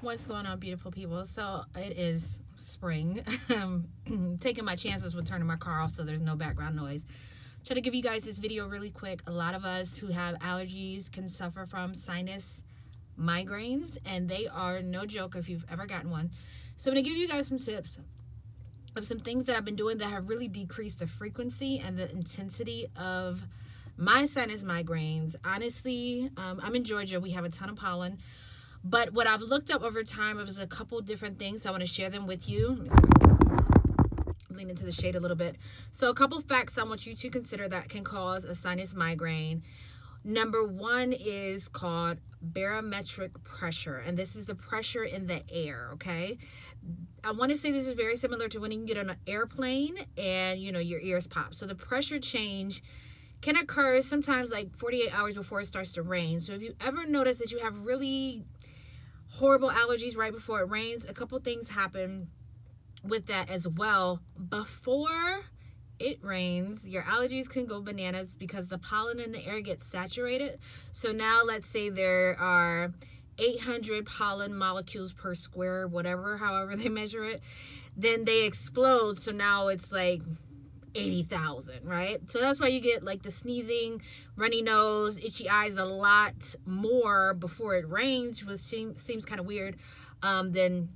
What's going on, beautiful people? So it is spring. Taking my chances with turning my car off so there's no background noise. Try to give you guys this video really quick. A lot of us who have allergies can suffer from sinus migraines, and they are no joke if you've ever gotten one. So I'm going to give you guys some tips of some things that I've been doing that have really decreased the frequency and the intensity of my sinus migraines. Honestly, I'm in Georgia. We have a ton of pollen. But what I've looked up over time is a couple different things. So I want to share them with you. Let me see if I can lean into the shade a little bit. So a couple facts I want you to consider that can cause a sinus migraine. Number one is called barometric pressure, and this is the pressure in the air, okay? I want to say this is very similar to when you get on an airplane and, your ears pop. So the pressure change can occur sometimes like 48 hours before it starts to rain. So if you ever notice that you have really horrible allergies right before it rains, a couple things happen with that as well. Before it rains, your allergies can go bananas because the pollen in the air gets saturated. So now let's say there are 800 pollen molecules per square, whatever, however they measure it, then they explode. So now it's like 80,000, right? So that's why you get like the sneezing, runny nose, itchy eyes a lot more before it rains, which seems kind of weird than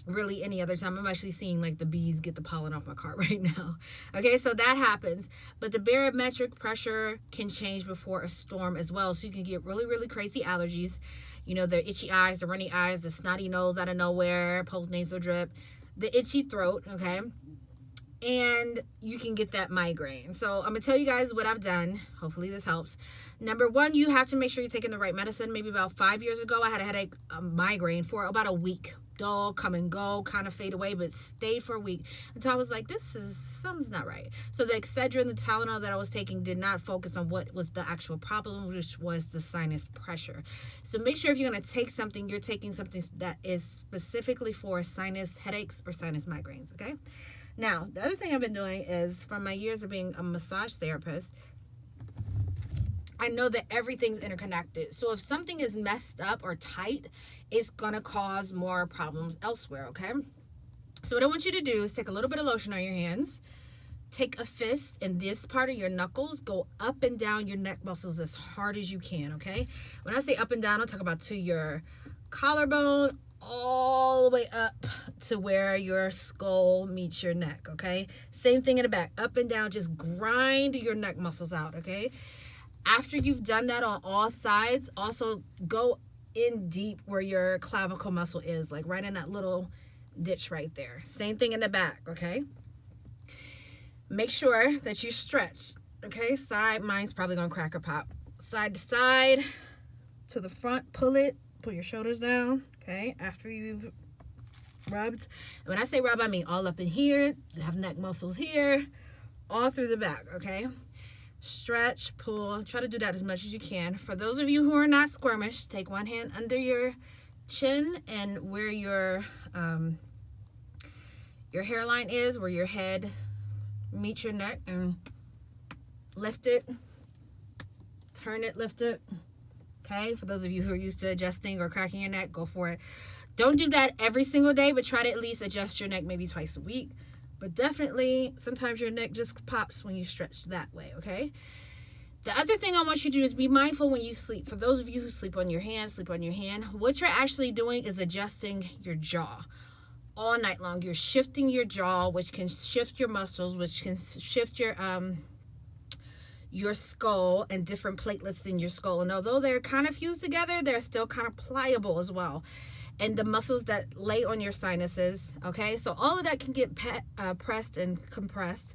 really any other time. I'm actually seeing like the bees get the pollen off my car right now. Okay, so that happens. But the barometric pressure can change before a storm as well. So you can get really, really crazy allergies. The itchy eyes, the runny eyes, the snotty nose out of nowhere, post-nasal drip, the itchy throat, okay? And you can get that migraine. So I'm gonna tell you guys what I've done. Hopefully this helps. Number one, you have to make sure you're taking the right medicine. Maybe about 5 years ago, I had a headache, migraine for about a week. Dull, come and go, kind of fade away, but stayed for a week until I was like, something's not right. So the Excedrin, the Tylenol that I was taking did not focus on what was the actual problem, which was the sinus pressure. So make sure if you're gonna take something, you're taking something that is specifically for sinus headaches or sinus migraines, okay? Now, the other thing I've been doing is, from my years of being a massage therapist, I know that everything's interconnected. So if something is messed up or tight, it's going to cause more problems elsewhere, okay? So what I want you to do is take a little bit of lotion on your hands, take a fist in this part of your knuckles, go up and down your neck muscles as hard as you can, okay? When I say up and down, I'm talking about to your collarbone, all the way up to where your skull meets your neck, okay? Same thing in the back, up and down, just grind your neck muscles out, okay? After you've done that on all sides, also go in deep where your clavicle muscle is, like right in that little ditch right there. Same thing in the back, okay? Make sure that you stretch, okay? Mine's probably gonna crack or pop. Side to side, to the front, pull your shoulders down, okay? After you've rubbed. And when I say rub, I mean all up in here, you have neck muscles here, all through the back, okay? Stretch, pull, try to do that as much as you can. For those of you who are not squirmish, take one hand under your chin and where your hairline is, where your head meets your neck, and lift it, turn it, lift it. Okay, for those of you who are used to adjusting or cracking your neck, go for it. Don't do that every single day, but try to at least adjust your neck maybe twice a week. But definitely, sometimes your neck just pops when you stretch that way, okay? The other thing I want you to do is be mindful when you sleep. For those of you who sleep on your hand, what you're actually doing is adjusting your jaw all night long. You're shifting your jaw, which can shift your muscles, which can shift your skull and different platelets in your skull. And although they're kind of fused together, they're still kind of pliable as well. And the muscles that lay on your sinuses, okay? So all of that can get pressed and compressed.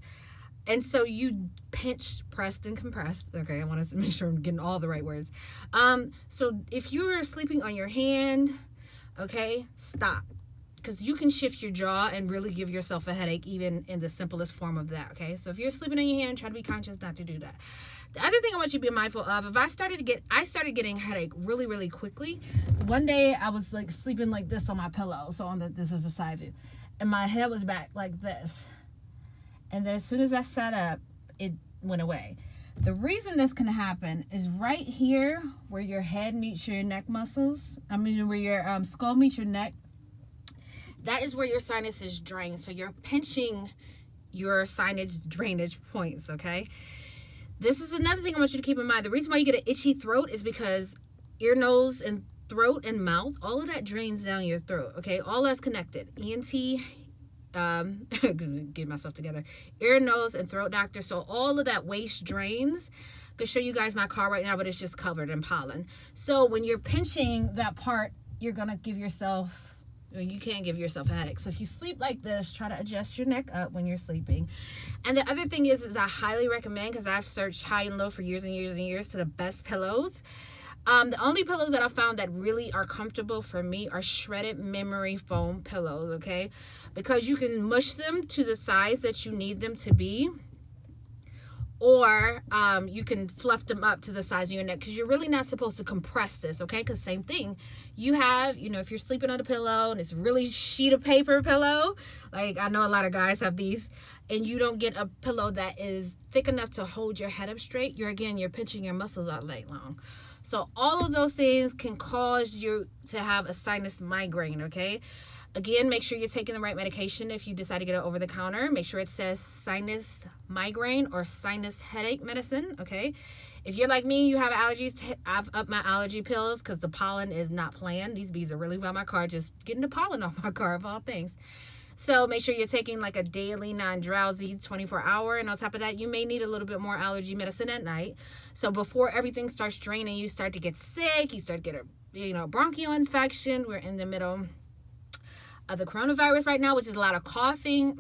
And so you pinch, pressed, and compressed. Okay, I want to make sure I'm getting all the right words. So if you're sleeping on your hand, okay, stop. Because you can shift your jaw and really give yourself a headache even in the simplest form of that, okay? So if you're sleeping on your hand, try to be conscious not to do that. The other thing I want you to be mindful of, I started getting headache really, really quickly. One day I was like sleeping like this on my pillow. So this is a side view. And my head was back like this. And then as soon as I sat up, it went away. The reason this can happen is right here where your head meets your neck muscles. I mean, where your skull meets your neck. That is where your sinuses drain. So you're pinching your sinus drainage points, okay? This is another thing I want you to keep in mind. The reason why you get an itchy throat is because ear, nose, and throat and mouth, all of that drains down your throat, okay? All that's connected. ENT, get myself together, ear, nose, and throat doctor. So all of that waste drains. I could show you guys my car right now, but it's just covered in pollen. So when you're pinching that part, you're gonna give yourself, you can't give yourself a headache. So if you sleep like this, try to adjust your neck up when you're sleeping. And the other thing is I highly recommend, because I've searched high and low for years and years and years to the best pillows. The only pillows that I found that really are comfortable for me are shredded memory foam pillows, okay? Because you can mush them to the size that you need them to be, or you can fluff them up to the size of your neck, because you're really not supposed to compress this, okay? Because same thing, you have, you know, if you're sleeping on a pillow and it's really sheet of paper pillow, like I know a lot of guys have these, and you don't get a pillow that is thick enough to hold your head up straight, you're pinching your muscles all night long. So all of those things can cause you to have a sinus migraine, okay? Again, make sure you're taking the right medication. If you decide to get it over the counter, make sure it says sinus migraine or sinus headache medicine, okay? If you're like me, you have allergies, I've upped my allergy pills because the pollen is not playing. These bees are really by my car, just getting the pollen off my car of all things. So make sure you're taking like a daily non-drowsy 24-hour. And on top of that, you may need a little bit more allergy medicine at night. So before everything starts draining, you start to get sick. You start to get a bronchial infection. We're in the middle of the coronavirus right now, which is a lot of coughing.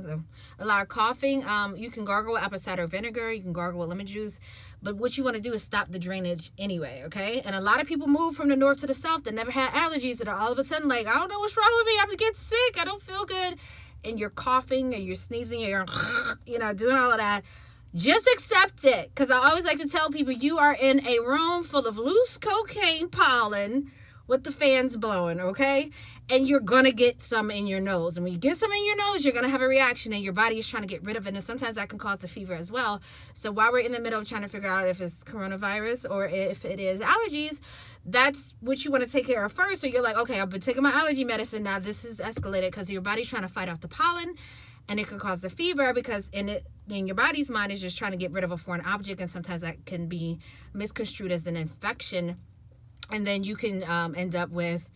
You can gargle with apple cider vinegar. You can gargle with lemon juice. But what you want to do is stop the drainage anyway, okay? And a lot of people move from the north to the south that never had allergies that are all of a sudden like, I don't know what's wrong with me. I'm getting sick. I don't feel good. And you're coughing and you're sneezing and you're, doing all of that. Just accept it. Because I always like to tell people, you are in a room full of loose cocaine pollen with the fans blowing, okay? And you're going to get some in your nose. And when you get some in your nose, you're going to have a reaction and your body is trying to get rid of it. And sometimes that can cause a fever as well. So while we're in the middle of trying to figure out if it's coronavirus or if it is allergies, that's what you want to take care of first. So you're like, okay, I've been taking my allergy medicine. Now this is escalated because your body's trying to fight off the pollen. And it can cause the fever because in your body's mind is just trying to get rid of a foreign object. And sometimes that can be misconstrued as an infection. And then you can end up with,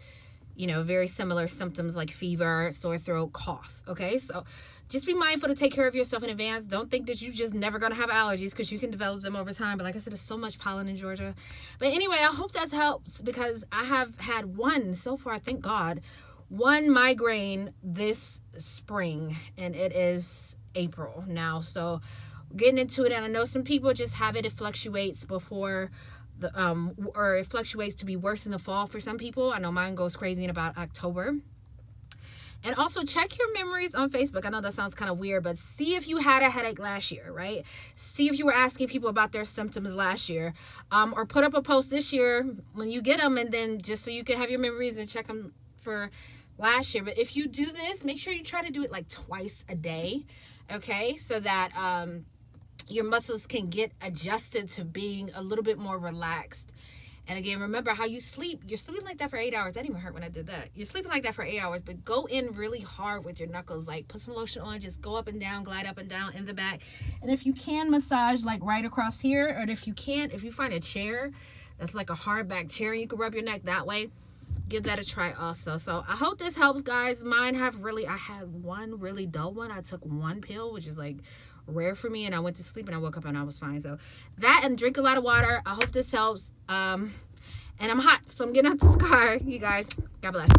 very similar symptoms like fever, sore throat, cough. Okay, so just be mindful to take care of yourself in advance. Don't think that you're just never going to have allergies, because you can develop them over time. But like I said, there's so much pollen in Georgia. But anyway, I hope that helps, because I have had one so far, thank God, one migraine this spring, and it is April now. So getting into it, and I know some people just have it fluctuates before or it fluctuates to be worse in the fall for some people. I know mine goes crazy in about October. And also check your memories on Facebook. I know that sounds kind of weird, but see if you had a headache last year, right? See if you were asking people about their symptoms last year, or put up a post this year when you get them, and then just so you can have your memories and check them for last year. But if you do this, make sure you try to do it like twice a day, okay? So that your muscles can get adjusted to being a little bit more relaxed. And again, remember how you sleep. You're sleeping like that for 8 hours. That didn't even hurt when I did that. You're sleeping like that for 8 hours, but go in really hard with your knuckles. Like put some lotion on, just go up and down, glide up and down in the back. And if you can, massage like right across here. Or if you can't, if you find a chair that's like a hard back chair, you can rub your neck that way. Give that a try also. So I hope this helps, guys. I had one really dull one. I took one pill, which is like rare for me, and I went to sleep and I woke up and I was fine. So that, and drink a lot of water. I hope this helps. And I'm hot, so I'm getting out this car. You guys, God bless.